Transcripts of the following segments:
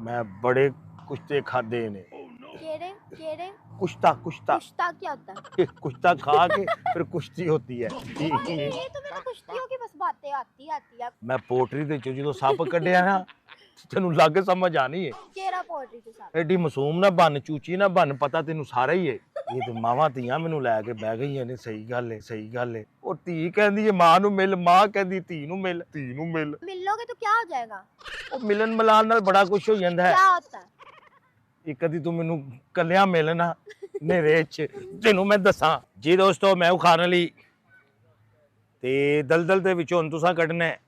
मैं बड़े कुश्ते खाधे ने। केड़े केड़े कुश्ता कुश्ता कुश्ता क्या होता है? कुश्ता खा के फिर कुश्ती होती है। ये तो मेरे कुश्तियों की बस बातें आती है। मैं पोटरी दे चो जो सप कड्डिया ना तेनू लग समझ आनी है। केड़ा पोल्ट्री च सारा एडी मासूम ना बन, चूची ना बन, पता तेनू सारा ही है। ये तो मावां धीआं मैनू लैके बह गईयां ने। सही गल है, सही गल है। ओ धी कहंदी है मां नू मिल, मां कहंदी धी नू मिल, धी नू मिल। मिलोगे तो क्या हो जाएगा? ओ मिलन मिलान नाल बड़ा कुछ हो जांदा है। क्या होता है? एक कदी तू मैनू कलिया मिलना नेरे च तेनू मैं दसां जी। दोस्तों मैं खान अली ते दलदल दे विचों हुण तुसां कड्ढना है।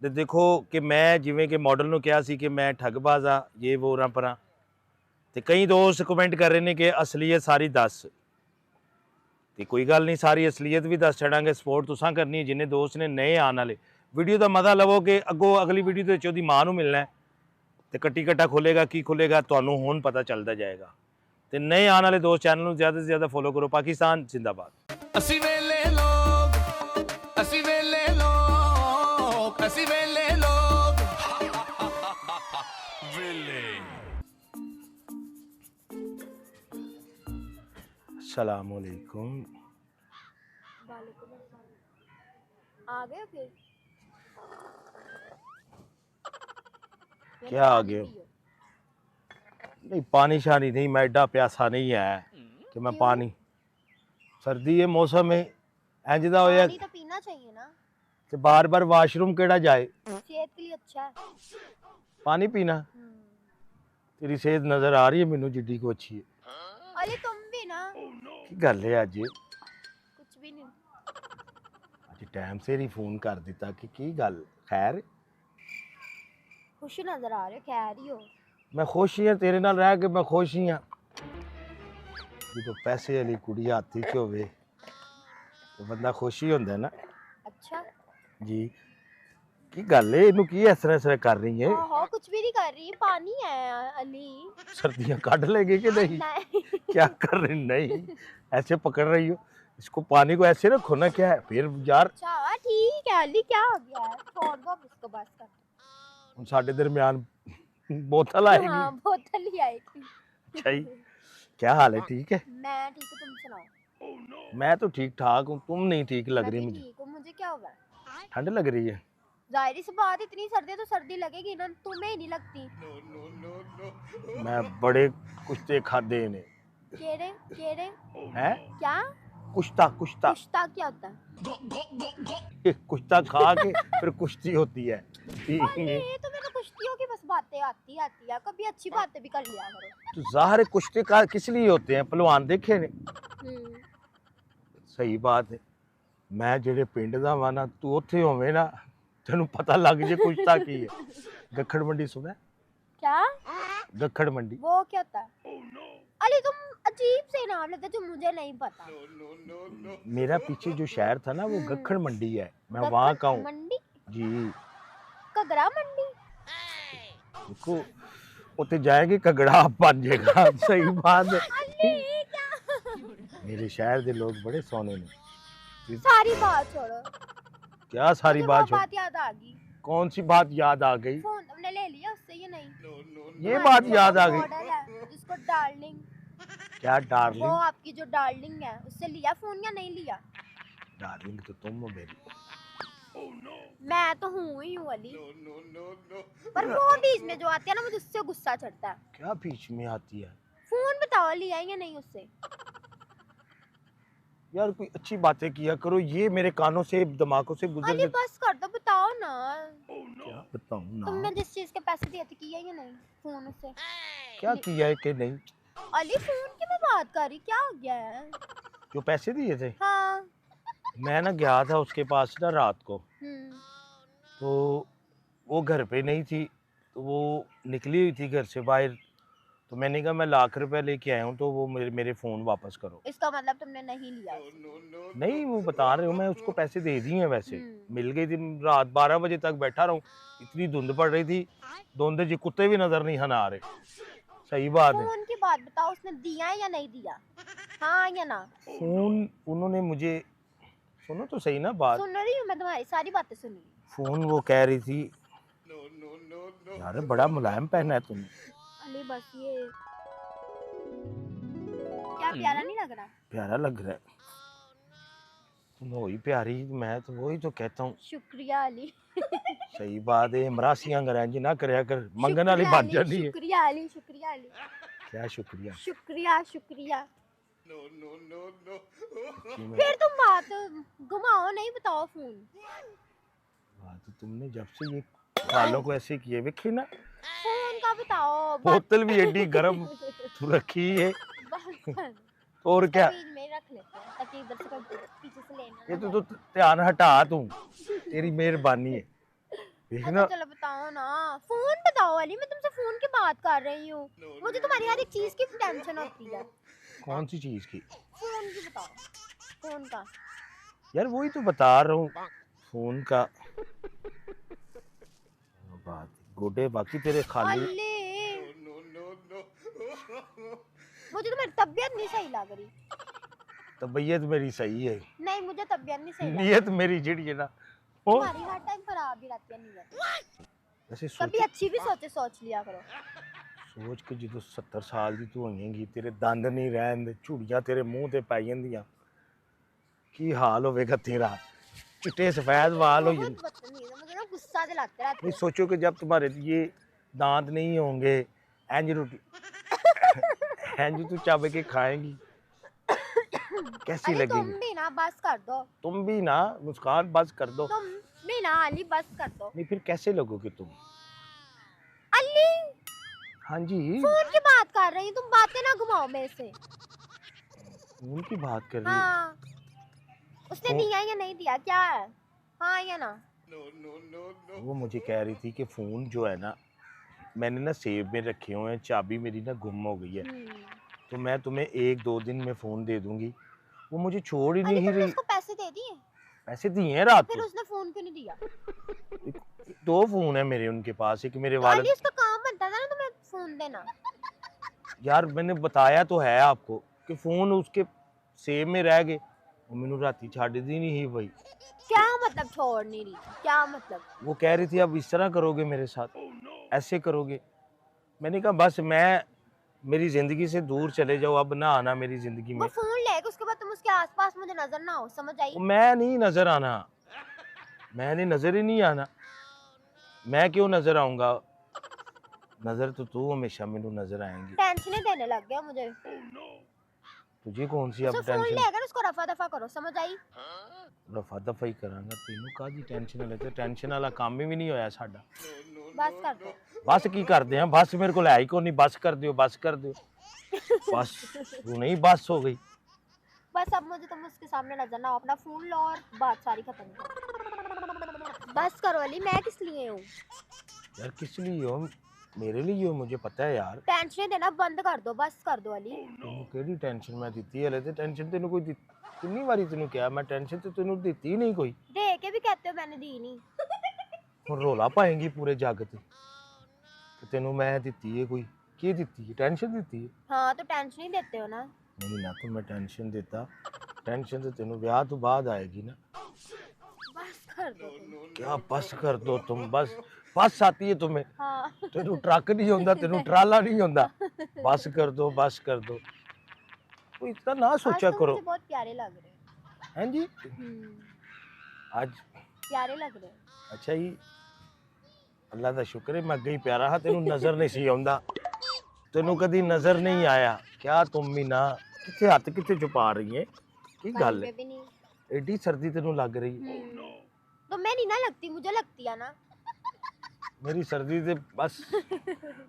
ते देखो कि मैं जिवें कि मॉडल नू कहा सी कि मैं ठगबाज आ, ये वो रां परां। ते कई दोस्त कमेंट कर रहे हैं कि असलीयत सारी दस। ते कोई गल नहीं, सारी असलीयत भी दस छड़ांगे। सपोर्ट तुसां करनी है जिन्हें दोस्त ने नए आने वाले। वीडियो का मजा लवो कि अगों अगली वीडियो दे विच ओहदी मां नू मिलना है ते कट्टी कट्टा खुलेगा, की खुलेगा तुहानू हुण पता चलता जाएगा। ते नए आने वाले दोस्त चैनल नू ज़्यादा से ज़्यादा फॉलो करो। पाकिस्तान जिंदाबाद। असी वेले लोग, असी वेले लोग, असी वेले लोग, वेले। अस्सलाम वालेकुम। वालेकुम अस्सलाम। आ गए फिर? क्या आ गए? नहीं पानी शानी नहीं, मैं एडा प्यासा नहीं है कि मैं पानी। सर्दी है, मौसम है, इंज दा होया पानी तो पीना चाहिए ना, कि बार बार वाशरूम केड़ा जाए। सेहत के लिए अच्छा है। पानी पीना। तेरी सेहत नजर आ रही है मैनू जिड्डी को अच्छी है। अरे तुम भी ना। की गल है अज? कुछ भी नहीं। अज टाइम से ही फोन कर दिता कि की गल खैर? खुश नजर आ रहे हो, खैर ही हो। मैं खुश ही हाँ तेरे नाल रह के, मैं खुश ही हाँ। जो पैसे वाली कुड़ी हाथी च होवे तो बंदा खुश ही होंदा है ना। अच्छा जी की गल है? इनू की इस तरह कर रही है? हाँ कुछ भी नहीं कर रही, पानी है अली। सर्दियां काट लेगी कि नहीं? नहीं क्या कर रही? नहीं ऐसे पकड़ रही हो इसको, पानी को ऐसे रखो ना। क्या है फिर यार? अच्छा ठीक है अली, क्या हो गया है? छोड़ दो अब इसको, बस कर। हम साडे दरमियान बोतल आएगी। हाँ बोतल ही आएगी। अच्छा ही। क्या हाल है? ठीक है। मैं ठीक हूँ, तुम सुनाओ। मैं तो ठीक ठाक हूँ, तुम नहीं ठीक लग मैं रही भी मुझे। ठीक हूँ, मुझे क्या हुआ है? ठंड लग रही है। जाहिर सी बात, इतनी सर्दी है तो सर्दी लगेगी ना, तुम्हें ही नहीं लगती। मैं बड़े कुश्ते खाधे ने। केड़े केड़े हैं? क्या? कुश्ता कुश्ता कुश्ता क्या होता है? कुश्ता खा के फिर कुश्ती होती है। अरे तो मेरे कुश्तियों की बस बातें आती है, कभी अच्छी बातें भी कर लिया करो। तो ज़ाहिर है कुश्ते का किस लिए होते हैं? पहलवान देखे ने। सही बात है। मैं जेड़े पिंड दा वा ना, तू उत्थे होवे ना, तेनू पता लग जे कुश्ता की है। गखड़ मंडी सुना है? क्या? गखड़ मंडी। वो क्या होता है? अली तुम अजीब से नाम लेते जो मुझे नहीं पता। मेरा पीछे जो शहर था ना वो गखड़ मंडी है, मैं गखड़ वहाँ का हूँ। मंडी? जी कगरा मंडी? देखो उत्थे जाएंगे कगड़ा बन जाएगा। सही बात है। अली क्या? मेरे शहर के लोग बड़े सोने ने। सारी बात छोड़ो। क्या सारी मुझे बात वो छोड़? बात याद आ गई। कौन सी बात याद आ गई? फोन तुमने ले लिया उससे या नहीं? ये तुम्हारी बात जो याद आ गई। मॉडल है जिसको डार्लिंग, क्या वो डार्लिंग? आपकी जो डार्लिंग है उससे लिया फोन या नहीं लिया? डार्लिंग तो तुम हो मेरी। मैं तो हूँ ही हूँ अली। पर वो बीच में जो आती है ना, मुझे उससे गुस्सा चढ़ता है। क्या बीच में आती है? फोन बताओ लिया या नहीं उससे? यार कोई अच्छी बातें किया करो, ये मेरे कानों से दिमागों से गुजर अली बस कर दो, बताओ ना। क्या बताऊं ना? तुमने जिस चीज के पैसे दिए थे किया या नहीं फोन उससे? क्या किया है कि नहीं? अली फोन की मैं बात कर रही, क्या हो गया है? जो पैसे दिए थे, हाँ मैं ना गया था उसके पास ना रात को, हम्म। तो वो घर पे नहीं थी, तो वो निकली हुई थी घर से बाहर। तो मैंने कहा मैं ₹1,00,000 लेके आया हूँ, तो वो मेरे फ़ोन वापस करो। इसका मतलब तुमने नहीं लिया उससे? नहीं वो बता रहे हो, मैं उसको पैसे दे दिए हैं वैसे। मिल गई थी, रात 12 बजे तक बैठा रहूँ, इतनी धुंध पड़ रही थी, धुंध जी कुत्ते भी नजर नहीं हन आ रहे। सही बात है। फोन की बात बताओ, उसने दिया है या नहीं दिया? हाँ या ना? फोन उन्होंने मुझे, सुनो तो सही ना बात। सुन रही हूँ मैं, तुम्हारी सारी बातें सुन रही हूँ। फोन वो कह रही थी, यार बड़ा मुलायम पहना है तुमने। बस ये क्या प्यारा नहीं लग रहा? प्यारा लग रहा है। तुम हो ही प्यारी, मैं तो वही तो कहता हूँ। शुक्रिया अली। सही बात है, मरासियां करें जी ना करया कर, मंगन वाली बात जानी है। शुक्रिया अली, शुक्रिया अली, क्या शुक्रिया? शुक्रिया शुक्रिया। कि फिर तुम बात घुमाओ नहीं, बताओ फोन। बात तुमने जब से ये बालों को ऐसे किए वेखे ना, फोन का बताओ। बोतल भी एडी गर्म तू रखी है। बस कर। और क्या, बीच में रख लेते हैं ताकि इधर से कोई पीछे से लेना ये ना तो ध्यान हटा तू, तेरी मेहरबानी है। जाए। देखना अच्छा चलो बताओ ना, फोन बताओ अली, मैं तुमसे फोन की बात कर रही हूँ। मुझे तुम्हारी हर एक चीज की टेंशन होती है। कौन सी चीज की? फोन की बताओ, फोन का। यार वही तो बता रहा हूँ, फोन का। बात गोडे बाकी तेरे खाली। अली मुझे तुम्हारी तबीयत नहीं सही लग रही। तबीयत मेरी सही है, नहीं मुझे तबीयत नहीं सही लग रही। नीयत मेरी जिड़ी है ना वो। तुम्हारी हर टाइम खराब ही रहती है नीयत। ऐसे कभी सोच अच्छी भी सोच लिया करो। सोच के जो 70 साल दी तू होएगी, तेरे दंद नहीं रहंदे, झुड़ियां तेरे मुंह ते पै जंदियां, की हाल होवेगा तेरा? चिट्टे सफेद वाल हो बहुत जांदे। बदतमीज है, मुझे ना गुस्सा दिलाते रहते नहीं हो। सोचो कि जब तुम्हारे ये दांत नहीं होंगे, इंज रोटी इंज तू चाबे के खाएंगी, कैसी अली तुम लगेगी? भी ना बस कर दो। तुम भी ना मुस्कान, बस कर दो। तुम भी ना अली बस कर दो। नहीं फिर कैसे लगोगे तुम? अली हाँ जी, फोन की बात कर रही हूँ, तुम बातें ना घुमाओ मेरे से। उनकी बात कर रही है। हाँ उसने फोन- दिया या नहीं दिया क्या है? हाँ या ना? वो मुझे कह रही थी कि फ़ोन जो है ना, मैंने ना सेव में रखे हुए हैं, चाबी मेरी ना गुम हो गई है, तो मैं तुम्हें 1-2 दिन में फ़ोन दे दूंगी। वो मुझे छोड़ ही अली नहीं तुमने रही। उसको पैसे दे दिए? पैसे दिए हैं रात फिर को। उसने फोन क्यों नहीं दिया? 2 फ़ोन है मेरे उनके पास, एक मेरे तो वालिद। अली उसका काम बनता था ना तुम्हें फोन देना। यार मैंने बताया तो है आपको कि फ़ोन उसके सेव में रह गए, वो मैंने राती छाड़ दी नहीं ही भाई। क्या मतलब छोड़ नहीं रही? क्या मतलब? वो कह रही थी अब इस तरह करोगे मेरे साथ, ऐसे करोगे। मैंने कहा बस मैं, मेरी ज़िंदगी से दूर चले जाओ, अब ना आना मेरी ज़िंदगी वो में। फोन लेके उसके बाद तुम उसके आसपास मुझे नजर ना हो, समझ आई? वो मैं नहीं नज़र आना, मैंने नज़र ही नहीं आना। मैं क्यों नज़र आऊँगा? नज़र तो तू हमेशा मैनू नज़र आएंगी। टेंशन देने लग गया मुझे। तुझे कौन सी उसे अब फोन टेंशन? लेकर उसको रफा दफा करो, समझ आई? रफा दफा ही करांगा, तेनू कादी टेंशन ले? ते टेंशन वाला काम ही नहीं होया साडा। बस कर दो। बस की करदे हैं, बस मेरे को है ही कोई नहीं, बस कर दियो, बस कर दियो। बस तू नहीं बस हो गई। बस अब मुझे तुम उसके सामने नजर ना हो, अपना फोन लो और बात सारी खत्म करो। बस करो अली, मैं किस लिए हूँ? यार किस लिए हो? मेरे लिए हो, मुझे पता है यार। टेंशन देना बंद कर दो, बस कर दो अली। तेनू केड़ी टेंशन मैं दित्ती है? ते टेंशन तेनू कोई कितनी बारी तेनू क्या मैं टेंशन तो तेनू दित्ती ही नहीं कोई। दे के भी कहते हो मैंने दी नहीं। हुण रोला पाएंगी पूरे जग ते कि तेनू मैं दित्ती है कोई? की दित्ती है? टेंशन दित्ती है? हाँ तो टेंशन ही देते हो ना। नहीं ना, तो मैं टेंशन देता, टेंशन तो तेनू ब्याह तो बाद आएगी ना। बस कर दो तुम। क्या बस कर दो तुम? बस बस आती है तुम्हें? हाँ तेनू ट्रक नहीं होंदा, तेनू ट्राला नहीं होंदा। बस कर दो, बस कर दो। कोई इतना ना आज सोचा तुम करो। मुझे बहुत प्यारे लग रहे हो। हैं जी? आज प्यारे लग रहे हो। अच्छा ही, अल्लाह का शुक्र है मैं अगे ही प्यारा हा, तेनू नजर नहीं सी आउंदा, तेनू कदी नजर नहीं आया। क्या तुम भी ना किथे हत्थ किथे छुपा रही है? की गल कहीं है? पे भी नहीं। एडी सर्दी तेनू लग रही? तो मैं नहीं ना लगती, मुझे लगती है ना। मेरी सर्दी ते बस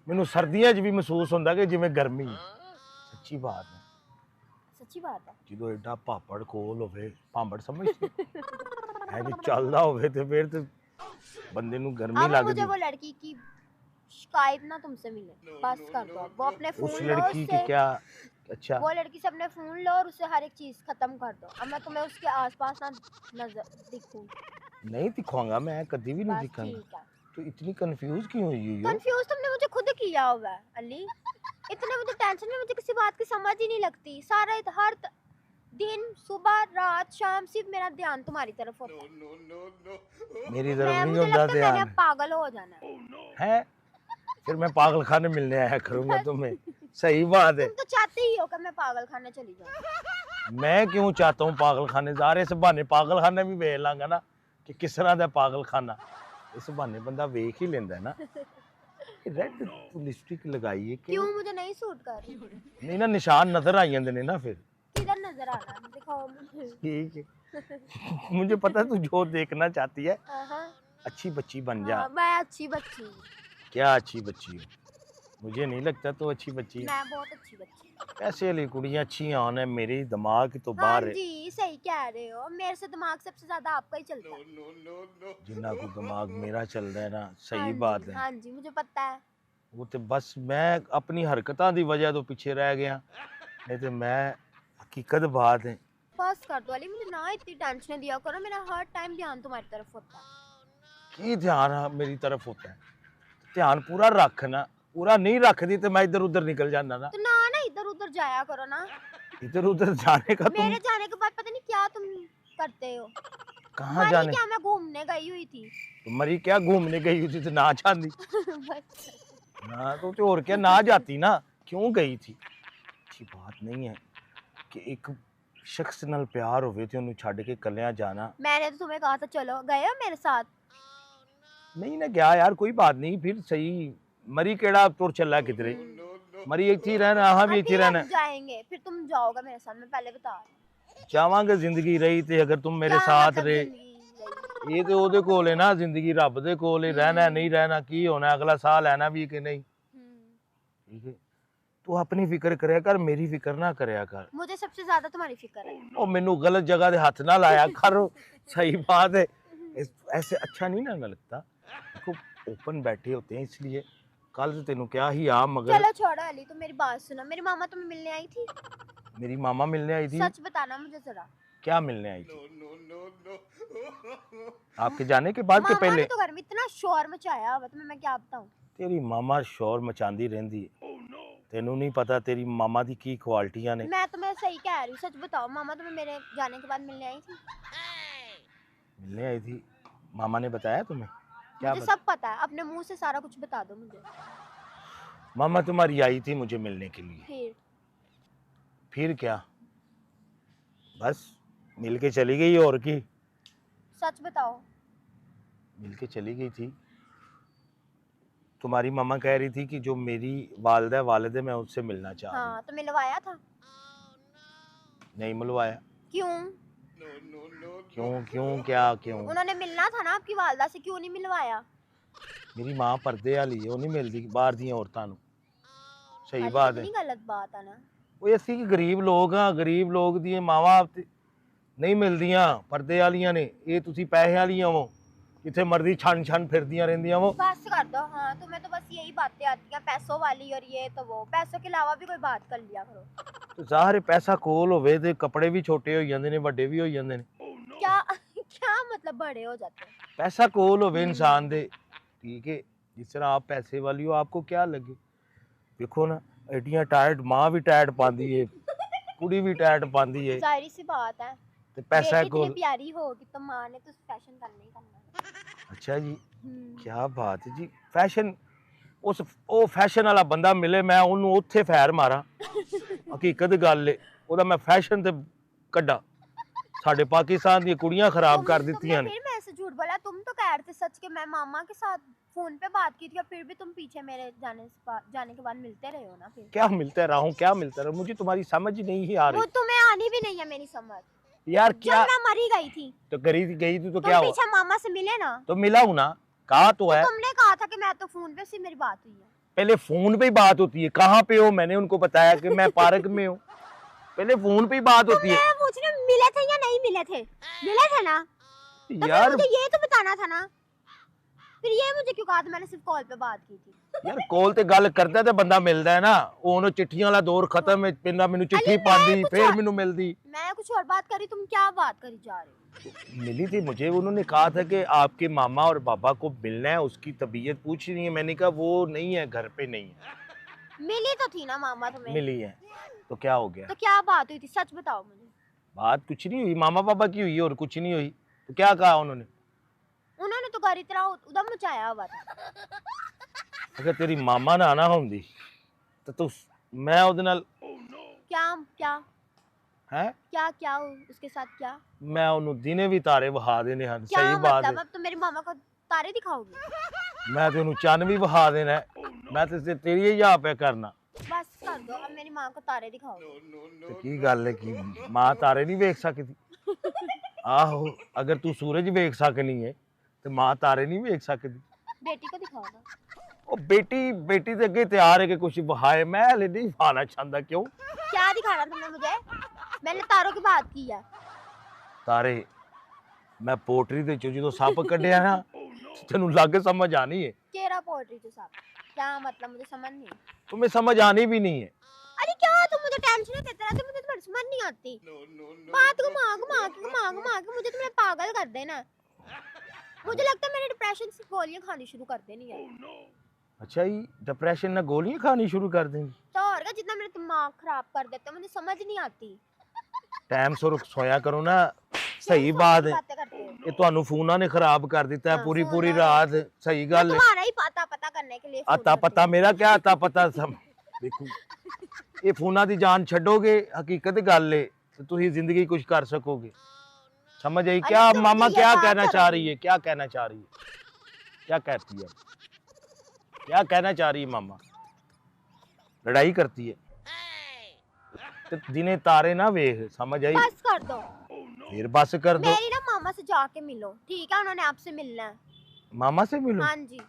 मैनू सर्दियां च भी महसूस होंदा कि जिवें गर्मी है। सच्ची बात है। सच्ची बात है। ਜਦੋਂ ਐਡਾ ਪਾਪੜ ਕੋਲ ਹੋਵੇ, ਭਾਂਬੜ ਸਮਝਦੇ ਹੈ ਜੀ, ਚੱਲਦਾ ਹੋਵੇ ਤੇ ਫਿਰ ਤੇ ਬੰਦੇ ਨੂੰ ਗਰਮੀ अब ਲੱਗਦੀ। मुझे वो लड़की की शिकायत ना तुमसे मिले, बस कर दो। वो अपने उस फोन लो लड़की की उससे, क्या? अच्छा वो लड़की से अपने फोन लो और उससे हर एक चीज खत्म कर दो। अब मैं तुम्हें उसके आसपास ना नजर दिखूं। नहीं दिखाऊंगा मैं, कभी भी नहीं बस दिखाऊंगा। ठीक है। तो इतनी कंफ्यूज क्यों हुई हो? कंफ्यूज तुमने मुझे खुद किया हुआ है अली। इतने मुझे टेंशन में, मुझे किसी बात की समझ ही नहीं लगती। दिन सुबह रात शाम सिर्फ मेरा ध्यान तुम्हारी तरफ होता है। मेरी तरफ नहीं मुझे होता लगता है मैंने ध्यान अब पागल हो जाना है। है। फिर मैं पागल खाने मिलने आया करूंगा तुम्हें। सही बात है। तुम तो चाहते ही हो कि मैं पागल खाने चली जाऊं। मैं क्यों चाहता हूँ पागल खाने जा रहे, इस बहाने पागल खाने भी वेख लांगा ना कि किस तरह का पागल खाना, इस बहाने बंदा वेख ही लेंदा है ना। रेड लिपस्टिक लगाई है क्यों कि मुझे नहीं सूट कर रही? नहीं ना, निशान नजर आ जाते ने ना फिर। किधर नजर आ रहा है दिखाओ मुझे। ठीक है। मुझे पता है तू जो देखना चाहती है, हाँ अच्छी बच्ची बन जा। हाँ, मैं अच्छी बच्ची हूँ। क्या अच्छी बच्ची हो? मुझे नहीं लगता तो अच्छी बच्ची है। मैं बहुत अच्छी बच्ची हूँ। ऐसे वाली कुड़ियां अच्छी आन है, मेरे दिमाग तो हाँ बाहर है। जी सही कह रहे हो, मेरे से दिमाग सबसे ज्यादा आपका ही चलता है। जिन्ना को दिमाग मेरा चल रहा है ना, हाँ सही जी, बात है। हाँ जी मुझे पता है। वो तो बस मैं अपनी हरकतां दी वजह तो पीछे रह गया, नहीं तो मैं हकीकत बात है। बस कर दो अली, मुझे ना इतनी टेंशन दिया करो, मेरा हर टाइम ध्यान तुम्हारी तरफ होता है। की ध्यान मेरी तरफ होता है? ध्यान पूरा रख ना, पूरा नहीं रख दी तो मैं इधर उधर निकल जाना ना। तो ना ना इधर उधर जाया करो ना। इधर उधर जाने का तुम मेरे जाने के बाद पता नहीं क्या तुम करते हो। कहाँ मरी जाने? क्या, मैं घूमने गई हुई थी। तुम्हारी क्या घूमने गई हुई थी तो ना चाहती बस। ना, तो और क्या ना जाती ना, क्यों गई थी? अच्छी बात नहीं है कि एक शख्स नाल प्यार होवे ते ओनू छड्ड के कल्लियां जाना। मैंने तो तुम्हें कहा था चलो, गए हो मेरे साथ? नहीं ना गया यार, कोई बात नहीं, फिर सही। मरी केड़ा तुर चला किधरे? मरी इत्थे ही रहना, हाँ भी इत्थे अभी रहना। हम जाएंगे फिर तुम जाओगे मेरे साथ, मैं पहले बता रही हूँ। जावांगे, जिंदगी रही ते अगर तुम मेरे क्या साथ मतलब रहे। जिंदगी रही? ये तो ओदे कोल है ना, जिंदगी रब दे कोल है, रहना है, नहीं रहना, की होना अगला साल लेना भी कि नहीं। ठीक है, तू अपनी फिक्र करया कर, मेरी फिक्र ना करया कर। मुझे सबसे ज्यादा तुम्हारी फिक्र है। ओ मैनू गलत जगह दे हाथ ना लाया कर। सही बात है, ऐसे अच्छा नहीं ना लगता। देखो ओपन बैठे होते हैं इसलिए। कल से तेनू क्या ही आ, मगर चलो छोड़ो अली, तुम मेरी बात सुनो। मेरी मामा तुम्हें मिलने आई थी? मेरी मामा मिलने आई थी। सच बताना मुझे जरा। क्या मिलने आई थी? आपके जाने के बाद के मामा पहले? ने तो घर में इतना शोर मचाया हुआ, तुम्हें मैं क्या बताऊं। तेरी मामा शोर मचांदी रहंदी है। तेनू नहीं पता तेरी मामा दी की क्वालिटियां ने। मैं तुम्हें सही कह रही हूँ, सच बताओ, मामा तुम्हें मेरे जाने के बाद मिलने आई थी? मिलने आई थी? मामा ने बताया तुम्हें? क्या मुझे सब पता है, अपने मुंह से सारा कुछ बता दो मुझे। मामा तुम्हारी आई थी मुझे मिलने के लिए। फिर क्या? बस मिल के चली गई, और की? सच बताओ। मिल के चली गई थी। तुम्हारी मामा कह रही थी कि जो मेरी वालदा वालिद मैं उससे मिलना चाह रही हूँ। हाँ तो मिलवाया था? नहीं मिलवाया। क्यों? क्यों क्यों क्या क्यों? उन्होंने मिलना था ना आपकी वालदा से, क्यों नहीं मिलवाया? मेरी मां पर्दे वाली है, वो नहीं मिलती बाहर दी औरतां नूं। सही अरे बात है। कितनी गलत बात है ना। वो ਅਸੀਂ ਕਿ ਗਰੀਬ ਲੋਕ ਆ, ਗਰੀਬ ਲੋਕ ਦੀਆਂ ਮਾਵਾਂ ਨਹੀਂ ਮਿਲਦੀਆਂ ਪਰਦੇ ਵਾਲੀਆਂ ਨੇ। ਇਹ ਤੁਸੀਂ ਪੈਸੇ ਵਾਲੀਆਂ ਹੋ, ਜਿੱਥੇ ਮਰਜ਼ੀ ਛਣ ਛਣ ਫਿਰਦੀਆਂ ਰਹਿੰਦੀਆਂ ਹੋ। बस कर दो। हाँ तुम्हें तो बस यही बातें आती हैं, पैसों वाली और ये तो वो। पैसों के अलावा भी कोई बात कर लिया करो। ਤੇ ਜ਼ਾਹਰ ਪੈਸਾ ਕੋਲ ਹੋਵੇ ਤੇ ਕੱਪੜੇ ਵੀ ਛੋਟੇ ਹੋ ਜਾਂਦੇ ਨੇ, ਵੱਡੇ ਵੀ ਹੋ ਜਾਂਦੇ ਨੇ। क्या क्या मतलब बड़े हो जाते हैं? पैसा कोल होवे इंसान दे, ठीक है। जिस तरह आप पैसे वाली हो, आपको क्या लगे? देखो ना, एडियां टाइट मां भी टाइट पांदी है, कुड़ी भी टाइट पांदी है, जाहिर सी बात है, ते पैसा बेटी कोल। इतनी प्यारी होगी तो माँ ने तो फैशन करना ही करना है। अच्छा जी, क्या बात है जी। फैशन, उस ओ फैशन वाला बंदा मिले, मैं ਉਹਨੂੰ ਉੱਥੇ ਫੈਰ ਮਾਰਾਂ। ਹਕੀਕਤ ਗੱਲ ਏ, ਉਹਦਾ ਮੈਂ ਫੈਸ਼ਨ ਤੇ ਕੱਢਾ। ਸਾਡੇ ਪਾਕਿस्तान ਦੀਆਂ ਕੁੜੀਆਂ ਖਰਾਬ ਕਰ ਦਿੱਤੀਆਂ ਨੇ। फिर मैं ऐसे झूठ बोला? तुम तो कह रहे थे सच के मैं मामा के साथ फोन पे बात की थी, और फिर भी तुम पीछे मेरे जाने के बाद मिलते रहे हो ना। फिर क्या मिलता रहा हूँ, क्या मिलता रहा? मुझे तुम्हारी समझ नहीं ही आ वो रही तुम्हें आनी भी नहीं है मेरी समझ। यार। क्या जब मैं मरी गई थी तो गई थी तो तुम क्या हुआ? पीछे मामा से मिले ना, तो मिला हूं ना, कहा तो है। तुमने कहा था कि मैं तो फोन पे से मेरी बात हुई है। पहले फोन पे ही बात होती है। कहाँ पे हो? मैंने उनको बताया कि मैं पार्क में हूँ। पहले फोन पे ही बात होती है। मैं पूछ रही हूँ, मिले थे या नहीं मिले थे? मिले थे ना, तो फिर यार मुझे ये तो बताना था ना। फिर ये मुझे क्यों कहा था मैंने सिर्फ कॉल पे बात की थी? यार कॉल ते गल करदा ते बंदा मिलदा है ना। ਉਹਨੂੰ चिट्ठियां वाला दौर खत्म है। पिंडा मैनू चिट्ठी पांदी, फिर मैनू मिलदी। मैं कुछ और बात करी, तुम क्या बात करी जा रहे हो? मिली थी मुझे, उन्होंने कहा था कि आपके मामा और पापा को मिलना है, उसकी तबीयत पूछनी है। मैंने कहा वो नहीं है, घर पे नहीं है। मिली तो थी ना मामा तुम्हें। मिली है तो क्या हो गया? तो क्या बात हुई थी, सच बताओ मुझे। बात कुछ नहीं हुई, मामा पापा की हुई और कुछ नहीं हुई। तो क्या कहा उन्होंने? उन्होंने तो घर इतना उधम मचाया हुआ था। ਅਗਰ ਤੇਰੀ ਮਾਮਾ ਨਾ ਆਣਾ ਹੁੰਦੀ ਤਾਂ ਤੂੰ ਮੈਂ ਉਹਦੇ ਨਾਲ क्या क्या ਹੈ क्या क्या उसके साथ क्या ਮੈਂ ਉਹਨੂੰ ਦਿਨੇ ਵੀ ਤਾਰੇ ਵਹਾ ਦੇਣੇ ਹਨ क्या ਸਹੀ ਬਾਤ ਹੈ मतलब अब तो मेरी मामा को तारे दिखाओगी ਮੈਂ ਤੇ ਉਹਨੂੰ ਚੰਨ ਵੀ ਵਹਾ ਦੇਣਾ ਹੈ। ਮੈਂ ਤੇ ਤੇਰੀ ਹੀ ਜਾ ਪਿਆ ਕਰਨਾ बस कर दो अब मेरी माँ को तारे दिखाओगी ਤੇ ਕੀ ਗੱਲ ਹੈ ਕਿ ਮਾਂ ਤਾਰੇ ਨਹੀਂ ਵੇਖ ਸਕਦੀ ਆਹੋ ਅਗਰ ਤੂੰ ਸੂਰਜ ਵੇਖ ਸਕਣੀ ਹੈ ਤੇ ਮਾਂ ਤਾਰੇ ਨਹੀਂ ਵੇਖ ਸਕਦੀ बेटी को दिखाओ ना ਉਹ ਬੇਟੀ ਦੇ ਅੱਗੇ ਤਿਆਰ ਹੈ ਕਿ ਕੁਝ ਵਹਾਏ ਮੈਂ ਹਲੇ ਨਹੀਂ ਵਹਾਣਾ ਚਾਹੁੰਦਾ ਕਿਉਂ क्या दिखाना तुमने मुझे मैंने तारों की बात की है ਤਾਰੇ ਮੈਂ ਪੋਟਰੀ ਦੇ ਚੋਂ ਜਦੋਂ ਸੱਪ ਕੱਢਿਆ ਨਾ ਤੈਨੂੰ ਲੱਗ ਸਮਝ ਆਣੀ ਹੈ केरा पोल्ट्री तो साहब क्या मतलब मुझे समझ नहीं तुम्हें समझ आनी भी नहीं है अरे क्या तुम मुझे टेंशन देते रहते मुझे तुम्हारी समझ नहीं आती बात घुमा के मुझे तुम्हें पागल कर देना मुझे लगता है मैंने डिप्रेशन की गोलियां खानी शुरू कर देनी है अच्छा ही डिप्रेशन ना गोलियां खानी शुरू कर देंगी तो और क्या जितना मेरा दिमाग खराब कर देते मुझे समझ नहीं आती टाइम से सोया करो ना सही बात है बातें करते हो ये ਤੁਹਾਨੂੰ ਫੋਨਾਂ ਨੇ ਖਰਾਬ ਕਰ ਦਿੱਤਾ ਹੈ हाँ, पूरी फोन पूरी वाले। रात सही मैं गल है तुम्हारा ही पता करने के लिए फोन आता करती पता हूँ। मेरा क्या आता पता सब देखो ਇਹ ਫੋਨਾਂ ਦੀ ਜਾਨ ਛੱਡੋਗੇ ਹਕੀਕਤ ਗੱਲ ਹੈ ਤੇ ਤੁਸੀਂ ਜ਼ਿੰਦਗੀ ਕੁਝ ਕਰ ਸਕੋਗੇ समझ आई अरे क्या तुम मामा मुझे ये क्या बात कहना करो। चाह रही है क्या कहना चाह रही है क्या कहती है क्या कहना चाह रही है मामा लड़ाई करती है ते दिने तारे ना वेख समझ आई बस कर दो फिर बस कर दो मेरी ना मामा से जाके मिलो ठीक है उन्होंने आपसे मिलना है मामा से मिलो हाँ जी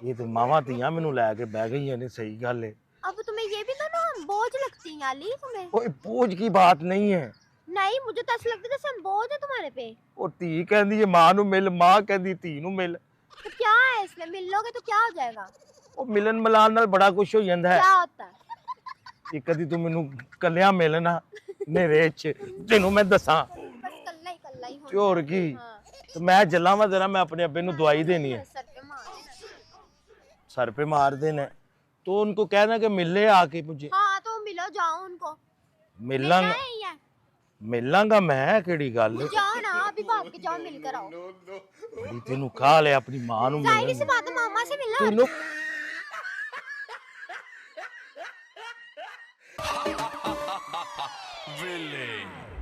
ये तो मामा तियां मैनू लैके बह गई ने सही गल है अब तुम्हें ये भी तो ना बोझ लगती है अली तुम्हें कोई बोझ की बात नहीं है नहीं मुझे तो ऐसा लगता है जैसे हम बोझ है तुम्हारे पे ਉਹ ਧੀ ਕਹਿੰਦੀ ਹੈ ਮਾਂ ਨੂੰ ਮਿਲ ਮਾਂ ਕਹਿੰਦੀ ਧੀ ਨੂੰ ਮਿਲ तो क्या है इसमें मिल लोगे तो क्या हो जाएगा ਉਹ ਮਿਲਨ ਮਿਲਾਨ ਨਾਲ ਬੜਾ ਕੁਝ ਹੋ ਜਾਂਦਾ ਹੈ क्या होता है ਕਿ ਕਦੀ ਤੂੰ ਮੈਨੂੰ ਕੱਲਿਆਂ ਮਿਲਣਾ ਨੇਰੇ 'ਚ ਤੈਨੂੰ ਮੈਂ ਦੱਸਾਂ बस कल्ला ही ਤੇ ਹੋਰ ਕੀ हाँ ਤੇ ਮੈਂ ਚੱਲਾਂ ਵਾ ਜ਼ਰਾ ਮੈਂ ਆਪਣੇ ਅੱਬੇ ਨੂੰ ਦਵਾਈ ਦੇਣੀ ਹੈ सर पे मार देना। सर पे मार देना है तो उनको कहना कि मिल ले आके मुझे हाँ तो मिलो जाओ उनको मिल मिलना लांगा ही है मिल लांगा मैं केड़ी गल जाओ ना अभी भाग के जाओ मिलकर आओ बड़ी तेनू खा ले अपनी मां नु जाहिर सी मिलन बात है मामा से मिलना तेनू